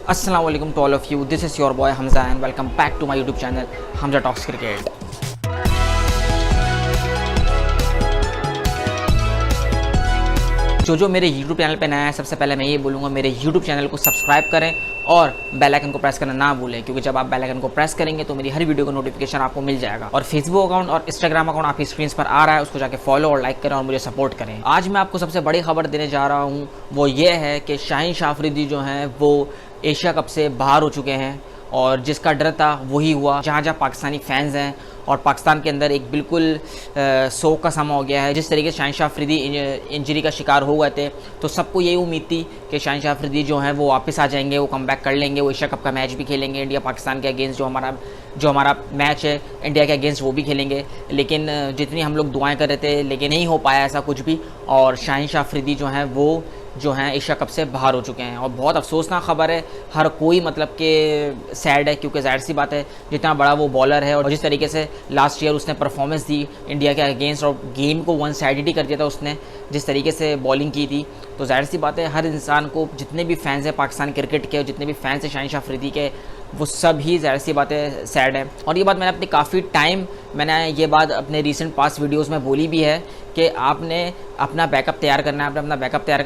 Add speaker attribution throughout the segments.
Speaker 1: अस्सलाम वालेकुम to all of you, this is your boy Hamza and welcome back to my YouTube channel Hamza talks cricket. जो मेरे YouTube channel पे नया है, सबसे पहले मैं ये बोलूँगा मेरे यूट्यूब चैनल को सब्सक्राइब करें और बेल आइकन को प्रेस करना ना भूलें, क्योंकि जब आप बेल आइकन को प्रेस करेंगे तो मेरी हर वीडियो का नोटिफिकेशन आपको मिल जाएगा। और फेसबुक अकाउंट और इंस्टाग्राम अकाउंट आपकी स्क्रीन पर आ रहा है, उसको जाके फॉलो और लाइक करें और मुझे सपोर्ट करें। आज मैं आपको सबसे बड़ी खबर देने जा रहा हूँ, वो ये है कि शाहीन शाह अफरीदी जो हैं वो एशिया कप से बाहर हो चुके हैं और जिसका डर था वही हुआ। जहाँ जहाँ पाकिस्तानी फैंस हैं और पाकिस्तान के अंदर एक बिल्कुल शोक का समा हो गया है। जिस तरीके से शाहीन शाह अफरीदी इंजरी का शिकार हो गए थे तो सबको यही उम्मीद थी कि शाहीन शाह अफरीदी जो हैं वो वापस आ जाएंगे, वो कम बैक कर लेंगे, वो एशिया कप का मैच भी खेलेंगे, इंडिया पाकिस्तान के अगेंस्ट जो हमारा मैच है इंडिया के अगेंस्ट वो भी खेलेंगे। लेकिन जितनी हम लोग दुआएँ कर रहे थे लेकिन नहीं हो पाया ऐसा कुछ भी, और शाहीन शाह अफरीदी जो हैं वो एशिया कप से बाहर हो चुके हैं। और बहुत अफसोसनाक खबर है, हर कोई मतलब कि सैड है, क्योंकि जाहिर सी बात है जितना बड़ा वो बॉलर है और जिस तरीके से लास्ट ईयर उसने परफॉर्मेंस दी इंडिया के अगेंस्ट और गेम को वन साइडेड ही कर दिया था उसने, जिस तरीके से बॉलिंग की थी, तो जाहिर सी बात है हर इंसान को, जितने भी फैंस हैं पाकिस्तान क्रिकेट के और जितने भी फैंस हैं शाहीन शाह अफरीदी के, वो सब ही जाहिर सी बात है सैड है। और ये बात मैंने अपनी काफ़ी टाइम ये बात अपने रीसेंट पास्ट वीडियोस में बोली भी है कि आपने अपना बैकअप तैयार करना है, आपने अपना बैकअप तैयार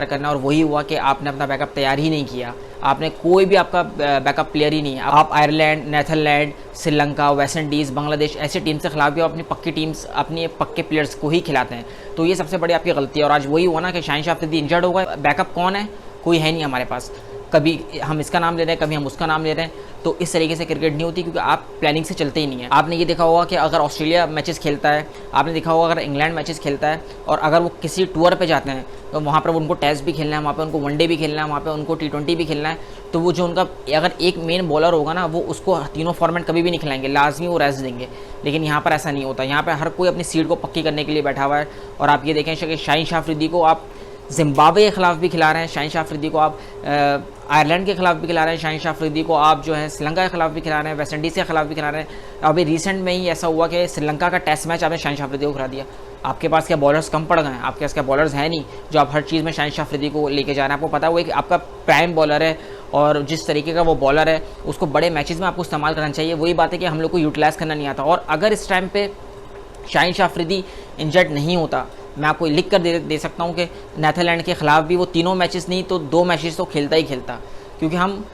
Speaker 1: करना है, और वही हुआ कि आपने अपना बैकअप तैयार ही नहीं किया। आपने कोई भी आपका बैकअप प्लेयर ही नहीं है। आप Ireland, Netherlands, Sri Lanka, West Indies, Bangladesh ऐसे टीम से खिलाफ भी अपनी पक्की टीम्स, अपने पक्के प्लेयर्स को ही खिलाते हैं, तो ये सबसे बड़ी आपकी गलती है। और आज वही हुआ ना कि शाहीन शाह अफरीदी इंजर्ड हो गए, बैकअप कौन है, कोई है नहीं हमारे पास। कभी हम इसका नाम ले रहे हैं, कभी हम उसका नाम ले रहे हैं, तो इस तरीके से क्रिकेट नहीं होती, क्योंकि आप प्लानिंग से चलते ही नहीं है। आपने ये देखा होगा कि अगर ऑस्ट्रेलिया मैचेस खेलता है, आपने देखा होगा अगर इंग्लैंड मैचेस खेलता है, और अगर वो किसी टूर पे जाते हैं तो वहाँ पर उनको टेस्ट भी खेलना है, वहाँ पे उनको वनडे भी खेलना है, वहाँ पे उनको T20 भी खेलना है, तो वो जो उनका अगर एक मेन बॉलर होगा ना, वो उसको तीनों फॉर्मेट कभी भी नहीं खिलाएंगे, लाजमी वो रेस्ट देंगे। लेकिन यहाँ पर ऐसा नहीं होता, यहाँ पर हर कोई अपनी सीट को पक्की करने के लिए बैठा हुआ है। और आप ये देखें कि शाहीन शाह अफरीदी को आप जिम्बाब्वे के ख़िलाफ़ भी खिला रहे हैं, शाहीन शाह अफरीदी को आप आयरलैंड के ख़िलाफ़ भी खिला रहे हैं, शाहीन शाह अफरीदी को आप जो है श्रीलंका के ख़िलाफ़ भी खिला रहे हैं, वेस्ट इंडीज़ के ख़िलाफ़ भी खिला रहे हैं। अभी रिसेंट में ही ऐसा हुआ कि श्रीलंका का टेस्ट मैच आपने शाहीन शाह अफरीदी को खिला दिया। आपके पास क्या बॉलर्स कम पड़ गए हैं? आपके पास क्या बॉलर्स हैं नहीं जो आप हर चीज़ में शाहीन शाह अफरीदी को लेके जा रहे हैं? आपको पता हुआ कि आपका प्राइम बॉलर है और जिस तरीके का वो बॉलर है उसको बड़े मैचेज़ में आपको इस्तेमाल करना चाहिए। वही बात है कि हम लोग को यूटिलाइज़ करना नहीं आता। और अगर इस टाइम पर शाहीन शाह अफरीदी इंजर्ड नहीं होता, मैं आपको लिख कर दे सकता हूँ कि नीदरलैंड के ख़िलाफ़ भी वो तीनों मैचेस नहीं तो 2 मैचेस तो खेलता ही खेलता, क्योंकि हम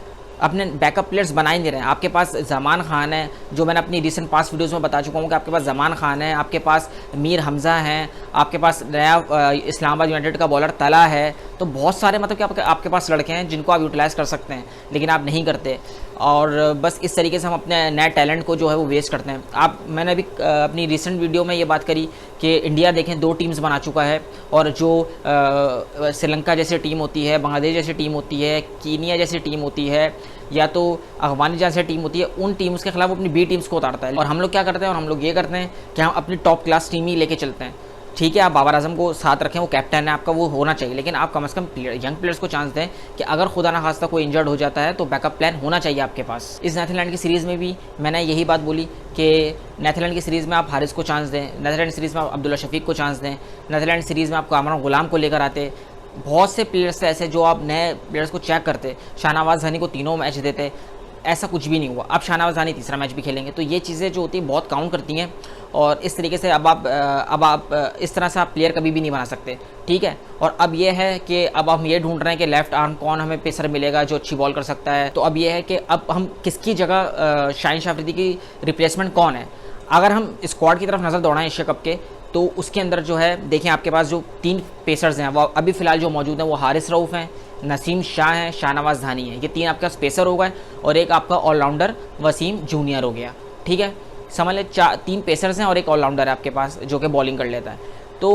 Speaker 1: अपने बैकअप प्लेयर्स बना ही नहीं रहे हैं। आपके पास ज़मान खान है, जो मैंने अपनी रिसेंट पास्ट वीडियोस में बता चुका हूँ कि आपके पास ज़मान खान है, आपके पास मीर हमज़ा हैं, आपके पास नया इस्लामाबाद यूनाइटेड का बॉलर तला है, तो बहुत सारे मतलब कि आपके पास लड़के हैं जिनको आप यूटिलाइज़ कर सकते हैं, लेकिन आप नहीं करते। और बस इस तरीके से हम अपने नए टैलेंट को जो है वो वेस्ट करते हैं। मैंने अभी अपनी रिसेंट वीडियो में ये बात करी कि इंडिया देखें 2 टीम्स बना चुका है, और जो श्रीलंका जैसी टीम होती है, बांग्लादेश जैसी टीम होती है, कीनिया जैसी टीम होती है, या तो अफगानिस्तान जैसी टीम होती है, उन टीम्स के खिलाफ अपनी बी टीम्स को उतारता है। और हम लोग क्या करते हैं, और हम लोग ये करते हैं कि हम अपनी टॉप क्लास टीम ही लेके चलते हैं। ठीक है, आप बाबर आजम को साथ रखें, वो कैप्टन है आपका, वो होना चाहिए, लेकिन आप कम से कम यंग प्लेयर्स को चांस दें कि अगर खुदा ना खास्ता कोई इंजर्ड हो जाता है तो बैकअप प्लान होना चाहिए आपके पास। इस नीदरलैंड की सीरीज़ में भी मैंने यही बात बोली कि नीदरलैंड की सीरीज़ में आप हारिस को चांस दें, नीदरलैंड सीरीज़ में आप अब्दुल्ला शफीक को चांस दें, नीदरलैंड सीरीज़ में आप कामरान गुलाम को लेकर आते। बहुत से प्लेयर्स थे ऐसे जो आप नए प्लेयर्स को चेक करते, शाहनवाज हनी को तीनों मैच देते, ऐसा कुछ भी नहीं हुआ। अब शाहनवाज हनी तीसरा मैच भी खेलेंगे, तो ये चीज़ें जो होती हैं बहुत काउंट करती हैं। और इस तरीके से अब आप इस तरह से आप प्लेयर कभी भी नहीं बना सकते, ठीक है। और अब ये है कि अब हम ये ढूंढ रहे हैं कि लेफ्ट आर्म कौन हमें पेसर मिलेगा जो अच्छी बॉल कर सकता है। तो अब ये है कि अब हम किसकी जगह शाहीन शाह अफरीदी की रिप्लेसमेंट कौन है। अगर हम स्क्वाड की तरफ नज़र दौड़ाएं एशिया कप के, तो उसके अंदर जो है देखें आपके पास जो 3 पेसर्स हैं वो अभी फ़िलहाल जो मौजूद हैं वो हारिस रऊफ़ हैं, नसीम शाह हैं, शाहनवाज धानी है। ये 3 आपका पेसर हो गए, और एक आपका ऑलराउंडर वसीम जूनियर हो गया, ठीक है। समझ लें 3 पेसर्स हैं और एक ऑलराउंडर है आपके पास जो कि बॉलिंग कर लेता है। तो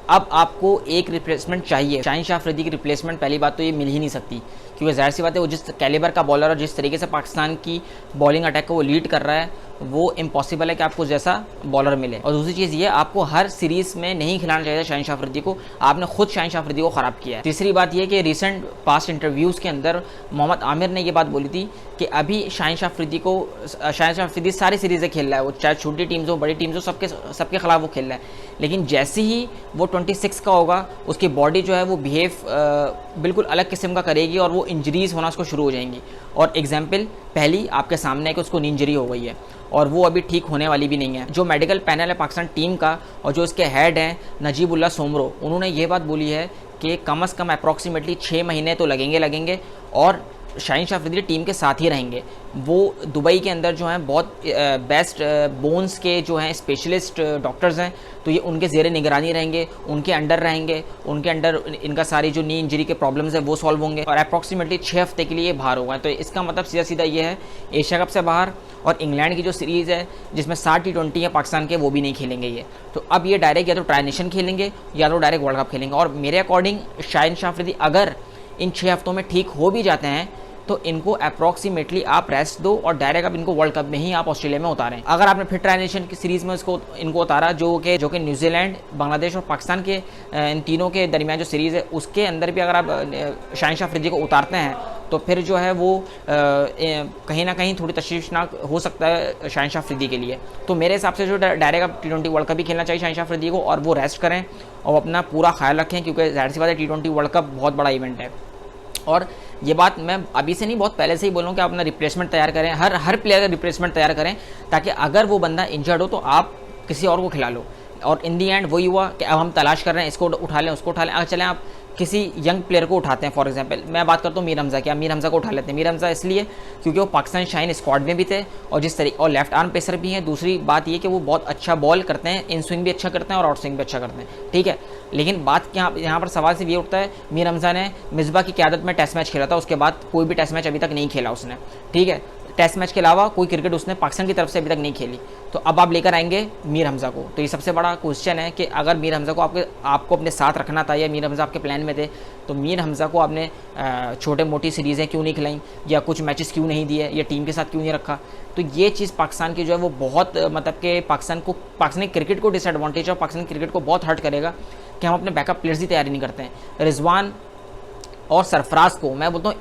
Speaker 1: अब आपको एक रिप्लेसमेंट चाहिए। शाहीन शाह अफरीदी की रिप्लेसमेंट पहली बात तो ये मिल ही नहीं सकती, क्योंकि जाहिर सी बात है वो जिस कैलिबर का बॉलर और जिस तरीके से पाकिस्तान की बॉलिंग अटैक को वो लीड कर रहा है, वो इम्पॉसिबल है कि आपको जैसा बॉलर मिले। और दूसरी चीज़ ये, आपको हर सीरीज़ में नहीं खिलाना चाहिए शाहीन शाह अफरीदी को, आपने खुद शाहीन शाह अफरीदी को ख़राब किया है। तीसरी बात यह कि रिसेंट पास्ट इंटरव्यूज़ के अंदर मोहम्मद आमिर ने ये बात बोली थी कि अभी शाहीन शाह अफरीदी सारी सीरीज़ें खेल रहा है, वो चाहे छोटी टीम्स हो बड़ी टीम्स हो, सबके खिलाफ वो खेल रहा है। लेकिन जैसे ही वो 26 का होगा, उसकी बॉडी जो है वो बिहेव बिल्कुल अलग किस्म का करेगी और वो इंजरीज होना उसको शुरू हो जाएंगी। और एग्जाम्पल पहली आपके सामने है कि उसको नी इंजरी हो गई है और वो अभी ठीक होने वाली भी नहीं है। जो मेडिकल पैनल है पाकिस्तान टीम का और जो इसके हेड हैं नजीबुल्ला सोमरो, उन्होंने ये बात बोली है कि कम से कम अप्रॉक्सीमेटली 6 महीने तो लगेंगे और शाहीन शाह अफरीदी टीम के साथ ही रहेंगे। वो दुबई के अंदर जो हैं बहुत बेस्ट बोन्स के जो हैं स्पेशलिस्ट डॉक्टर्स हैं, तो ये उनके ज़ेरे निगरानी रहेंगे, उनके अंडर रहेंगे, उनके अंडर इनका सारी जो नी इंजरी के प्रॉब्लम्स है वो सॉल्व होंगे और अप्रॉक्सीमेटली 6 हफ्ते के लिए बाहर होगा। तो इसका मतलब सीधा सीधा ये है एशिया कप से बाहर, और इंग्लैंड की जो सीरीज़ है जिसमें 60 T20 है पाकिस्तान के, वो भी नहीं खेलेंगे ये। तो अब ये डायरेक्ट या तो ट्राई नेशन खेलेंगे या तो डायरेक्ट वर्ल्ड कप खेलेंगे। और मेरे अकॉर्डिंग शाहीन शाह अफरीदी अगर इन 6 हफ्तों में ठीक हो भी जाते हैं तो इनको अप्रॉक्सीमेटली आप रेस्ट दो और डायरेक्ट अब इनको वर्ल्ड कप में ही आप ऑस्ट्रेलिया में उतारें। अगर आपने फिर ट्राई नेशन की सीरीज़ में इनको उतारा जो कि न्यूजीलैंड, बांग्लादेश और पाकिस्तान के इन तीनों के दरमियान जो सीरीज़ है उसके अंदर भी अगर आप शाहीन शाह अफरीदी को उतारते हैं तो फिर जो है वो कहीं ना कहीं थोड़ी तशवीशनाक हो सकता है शाहीन शाह अफरीदी के लिए। तो मेरे हिसाब से जो डायरेक्ट अब T20 वर्ल्ड कप भी खेलना चाहिए शाहीन शाह अफरीदी को, और वो रेस्ट करें और अपना पूरा ख्याल रखें, क्योंकि जाहिर सी बात है T20 वर्ल्ड कप बहुत बड़ा इवेंट है। और ये बात मैं अभी से नहीं, बहुत पहले से ही बोलूँ कि आप अपना रिप्लेसमेंट तैयार करें, हर प्लेयर का रिप्लेसमेंट तैयार करें, ताकि अगर वो बंदा इंजर्ड हो तो आप किसी और को खिला लो। और इन दी एंड वही हुआ कि अब हम तलाश कर रहे हैं इसको उठा लें उसको उठा लें। अगर चलें आप किसी यंग प्लेयर को उठाते हैं, फॉर एग्जांपल मैं बात करता हूँ मीर हमज़ा की, मीर हमज़ा को उठा लेते हैं। मीर हमज़ा इसलिए क्योंकि वो पाकिस्तान शाहीन स्क्वाड में भी थे और जिस तरीके और लेफ्ट आर्म पेसर भी हैं। दूसरी बात ये कि वो बहुत अच्छा बॉल करते हैं, इन स्विंग भी अच्छा करते हैं और आउट स्विंग भी अच्छा करते हैं, ठीक है। लेकिन बात यहाँ पर सवाल सिर्फ ये उठता है, मीर हमज़ा ने मिसबा की क़यादत में टेस्ट मैच खेला था, उसके बाद कोई भी टेस्ट मैच अभी तक नहीं खेला उसने, ठीक है। टेस्ट मैच के अलावा कोई क्रिकेट उसने पाकिस्तान की तरफ से अभी तक नहीं खेली। तो अब आप लेकर आएंगे मीर हमज़ा को, तो ये सबसे बड़ा क्वेश्चन है कि अगर मीर हमज़ा को आपको अपने साथ रखना था या मीर हमज़ा आपके प्लान में थे, तो मीर हमज़ा को आपने छोटे मोटी सीरीज़ें क्यों नहीं खिलाई या कुछ मैचेस क्यों नहीं दिए या टीम के साथ क्यों नहीं रखा। तो ये चीज़ पाकिस्तान की जो है वो बहुत मतलब कि पाकिस्तानी क्रिकेट को डिसएडवांटेज और पाकिस्तानी क्रिकेट को बहुत हर्ट करेगा कि हम अपने बैकअप प्लेयर्स की तैयारी नहीं करते हैं। रिजवान और सरफराज को मैं बोलता हूँ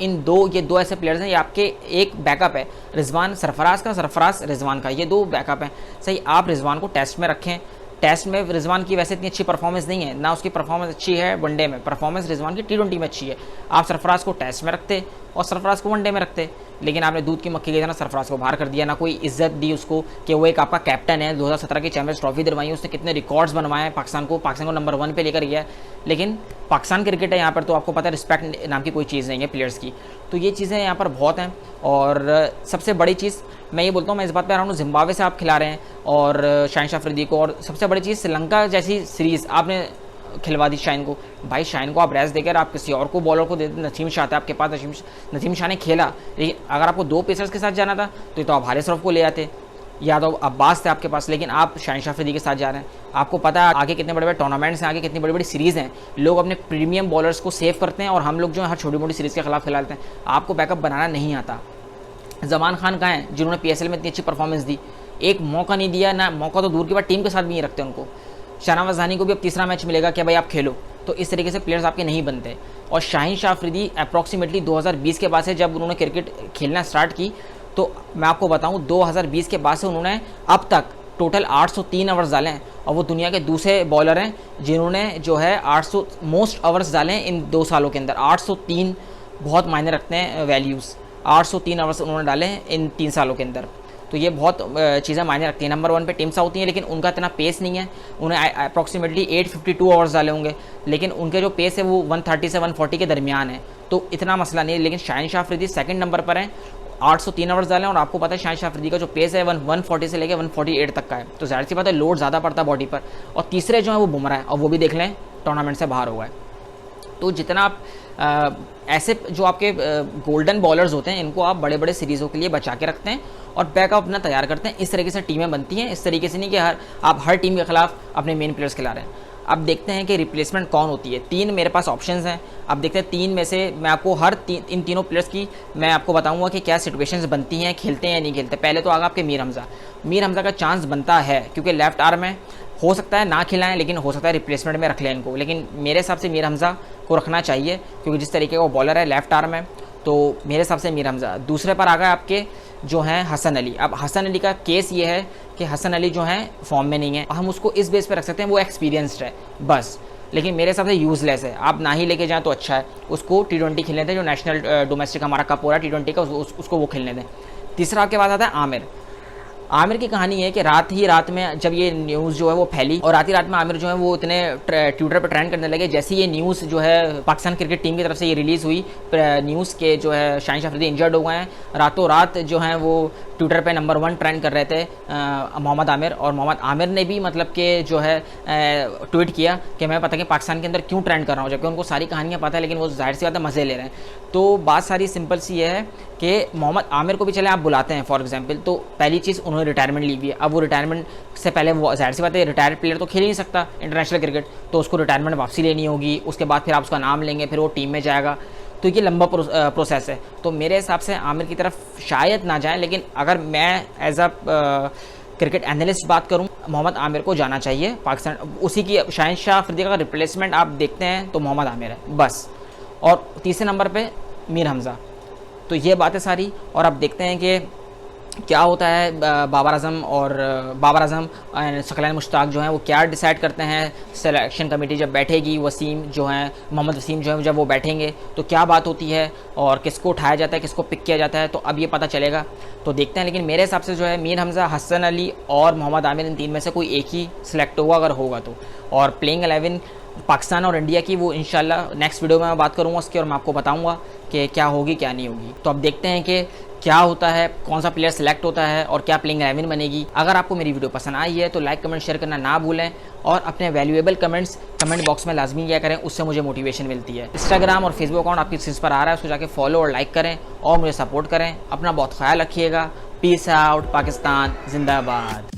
Speaker 1: ये दो ऐसे प्लेयर्स हैं, ये आपके एक बैकअप है रिजवान सरफराज का, सरफराज रिजवान का, ये 2 बैकअप हैं। सही, आप रिजवान को टेस्ट में रखें। टेस्ट में रिजवान की वैसे इतनी अच्छी परफॉर्मेंस नहीं है, ना उसकी परफॉर्मेंस अच्छी है वनडे में, परफॉर्मेंस रिजवान की T20 में अच्छी है। आप सरफराज को टेस्ट में रखते और सरफराज को वनडे में रखते, लेकिन आपने दूध की मक्खी की तरह सरफराज को बाहर कर दिया, ना कोई इज्जत दी उसको कि वो एक आपका कैप्टन है। 2017 की चैंपियंस ट्रॉफी दिलवाई, उसने कितने रिकॉर्ड्स बनवाए हैं, पाकिस्तान को नंबर 1 पे लेकर गया है। लेकिन पाकिस्तान क्रिकेट है यहाँ पर, तो आपको पता है रिस्पेक्ट नाम की कोई चीज़ नहीं है प्लेयर्स की। तो ये चीज़ें यहाँ पर बहुत हैं। और सबसे बड़ी चीज़ मैं ये बोलता हूँ, मैं इस बात पे आ रहा हूँ, जिम्बाब्वे से आप खिला रहे हैं और शाहीन शाह अफरीदी को, और सबसे बड़ी चीज़ श्रीलंका जैसी सीरीज़ आपने खिलवा दी शाहीन को। भाई शाहीन को आप रेस्ट देकर आप किसी और को बॉलर को दे दें। नसीम शाह था आपके पास, नसीम शाह ने खेला, लेकिन अगर आपको 2 पेसर्स के साथ जाना था तो आप हारिस रऊफ को ले आते या तो अब्बास थे आपके पास, लेकिन आप शाहीन शाह अफरीदी के साथ जा रहे हैं। आपको पता है आगे कितने बड़े बड़े टूर्नामेंट्स हैं, आगे कितनी बड़ी बड़ी सीरीज़ हैं, लोग अपने प्रीमियम बॉलर्स को सेव करते हैं और हम लोग जो है हर छोटी मोटी सीरीज़ के खिलाफ खिला लेते हैं। आपको बैकअप बनाना नहीं आता। जमान खान कहाँ हैं जिन्होंने PSL में इतनी अच्छी परफॉर्मेंस दी, एक मौका नहीं दिया, ना मौका तो दूर की बात टीम के साथ भी नहीं रखते उनको। शहनाज अज़हानी को भी अब तीसरा मैच मिलेगा कि भाई आप खेलो, तो इस तरीके से प्लेयर्स आपके नहीं बनते। और शाहीन शाह अफरीदी अप्रॉक्सीमेटली 2020 के बाद से जब उन्होंने क्रिकेट खेलना स्टार्ट की, तो मैं आपको बताऊं 2020 के बाद से उन्होंने अब तक टोटल 803 ओवर्स डाले हैं, और वो दुनिया के दूसरे बॉलर हैं जिन्होंने जो है 800 मोस्ट ओवर्स डाले हैं इन 2 सालों के अंदर। 803 बहुत मायने रखते हैं वैल्यूज़, 803 ओवर्स उन्होंने डाले हैं इन 3 सालों के अंदर, तो ये बहुत चीज़ें मायने रखती हैं। नंबर 1 पे टीम्स होती हैं, लेकिन उनका इतना पेस नहीं है। उन्हें अप्रॉक्सीमेटली 852 ओवर्स डाले होंगे, लेकिन उनके जो पेस है वो 130 से 140 के दरमियान है, तो इतना मसला नहीं है। लेकिन शाहीन शाह अफरीदी सेकंड नंबर पर हैं, 803 ओवर्स डाले हैं, और आपको पता है शाहीन शाह अफरीदी का जो पेस है 140 से लेकर 148 तक का है, तो जाहिर सी बात है लोड ज़्यादा पड़ता है बॉडी पर। और तीसरे जो है वो बुमराह है, और वो भी देख लें टूर्नामेंट से बाहर हुआ है। तो जितना आप ऐसे जो आपके गोल्डन बॉलर्स होते हैं इनको आप बड़े बड़े सीरीज़ों के लिए बचा के रखते हैं और बैकअप अपना तैयार करते हैं। इस तरीके से टीमें बनती हैं, इस तरीके से नहीं कि आप हर टीम के खिलाफ अपने मेन प्लेयर्स खिला रहे हैं। अब देखते हैं कि रिप्लेसमेंट कौन होती है। 3 मेरे पास ऑप्शंस हैं। अब देखते हैं 3 में से मैं आपको इन तीनों प्लेयर्स की मैं आपको बताऊंगा कि क्या सिचुएशंस बनती हैं, खेलते हैं या नहीं खेलते। पहले तो आगे आपके मीर हमज़ा का चांस बनता है, क्योंकि लेफ्ट आर्म है, हो सकता है ना खिलाएं, लेकिन हो सकता है रिप्लेसमेंट में रख लें इनको। लेकिन मेरे हिसाब से मीर हमज़ा को रखना चाहिए, क्योंकि जिस तरीके का वो बॉलर है, लेफ्ट आर्म है, तो मेरे हिसाब से मीर हमज़ा। दूसरे पर आ गए आपके जो हैं हसन अली। अब हसन अली का केस ये है कि हसन अली जो हैं फॉर्म में नहीं है, हम उसको इस बेस पे रख सकते हैं वो एक्सपीरियंस्ड है बस। लेकिन मेरे हिसाब से यूज़लेस है, आप ना ही लेके जाएँ तो अच्छा है। उसको T20 खेलने दें, जो नेशनल डोमेस्टिक हमारा कप हो रहा है T20 का, उसको वो खेलने दें। तीसरा आपके पास आता है आमिर। आमिर की कहानी है कि रात में जब ये न्यूज़ जो है वो फैली, और रात में आमिर जो है वो इतने ट्विटर पर ट्रेंड करने लगे। जैसे ये न्यूज़ जो है पाकिस्तान क्रिकेट टीम की तरफ से ये रिलीज़ हुई न्यूज़ के जो है शाहीन अफरीदी इंजर्ड हो गए हैं, रातों रात जो है वो ट्विटर पे नंबर 1 ट्रेंड कर रहे थे मोहम्मद आमिर। और मोहम्मद आमिर ने भी मतलब कि जो है ट्वीट किया कि मैं पता कि पाकिस्तान के अंदर क्यों ट्रेंड कर रहा हूँ, जबकि उनको सारी कहानियाँ पता है, लेकिन वो जाहिर सी बात है मज़े ले रहे हैं। तो बात सारी सिंपल सी है कि मोहम्मद आमिर को भी चले आप बुलाते हैं फॉर एग्जांपल, तो पहली चीज़ उन्होंने रिटायरमेंट ली हुई है। अब वो रिटायरमेंट से पहले वो जाहिर सी बात है रिटायर्ड प्लेयर तो खेल ही नहीं सकता इंटरनेशनल क्रिकेट, तो उसको रिटायरमेंट वापसी लेनी होगी, उसके बाद फिर आप उसका नाम लेंगे, फिर वो टीम में जाएगा, तो ये लंबा प्रोसेस है। तो मेरे हिसाब से आमिर की तरफ शायद ना जाएँ, लेकिन अगर मैं एज अ क्रिकेट एनालिस्ट बात करूं, मोहम्मद आमिर को जाना चाहिए पाकिस्तान। उसी की शाहीन अफरीदी का रिप्लेसमेंट आप देखते हैं तो मोहम्मद आमिर है बस। और तीसरे नंबर पे मीर हमज़ा। तो ये बातें सारी, और अब देखते हैं कि क्या होता है। बाबर आजम सकलैन मुश्ताक जो हैं वो क्या डिसाइड करते हैं। सिलेक्शन कमेटी जब बैठेगी, वसीम जो हैं, मोहम्मद वसीम जो है जब वो बैठेंगे तो क्या बात होती है और किसको उठाया जाता है, किसको पिक किया जाता है, तो अब ये पता चलेगा, तो देखते हैं। लेकिन मेरे हिसाब से जो है मीर हमज़ा, हसन अली और मोहम्मद आमिर, इन तीन में से कोई एक ही सिलेक्ट होगा अगर होगा तो। और प्लेइंग 11 पाकिस्तान और इंडिया की वो इंशाल्लाह नेक्स्ट वीडियो में मैं बात करूँगा उसकी, और मैं आपको बताऊँगा कि क्या होगी क्या नहीं होगी। तो अब देखते हैं कि क्या होता है, कौन सा प्लेयर सेलेक्ट होता है और क्या प्लेइंग 11 बनेगी। अगर आपको मेरी वीडियो पसंद आई है तो लाइक कमेंट शेयर करना ना भूलें, और अपने वैल्यूएबल कमेंट्स कमेंट बॉक्स में लाजमी किया करें, उससे मुझे मोटिवेशन मिलती है। इंस्टाग्राम और फेसबुक अकाउंट आपकी स्क्रीन पर आ रहा है, उसको जाके फॉलो और लाइक करें और मुझे सपोर्ट करें। अपना बहुत ख्याल रखिएगा। पीस आउट, पाकिस्तान जिंदाबाद।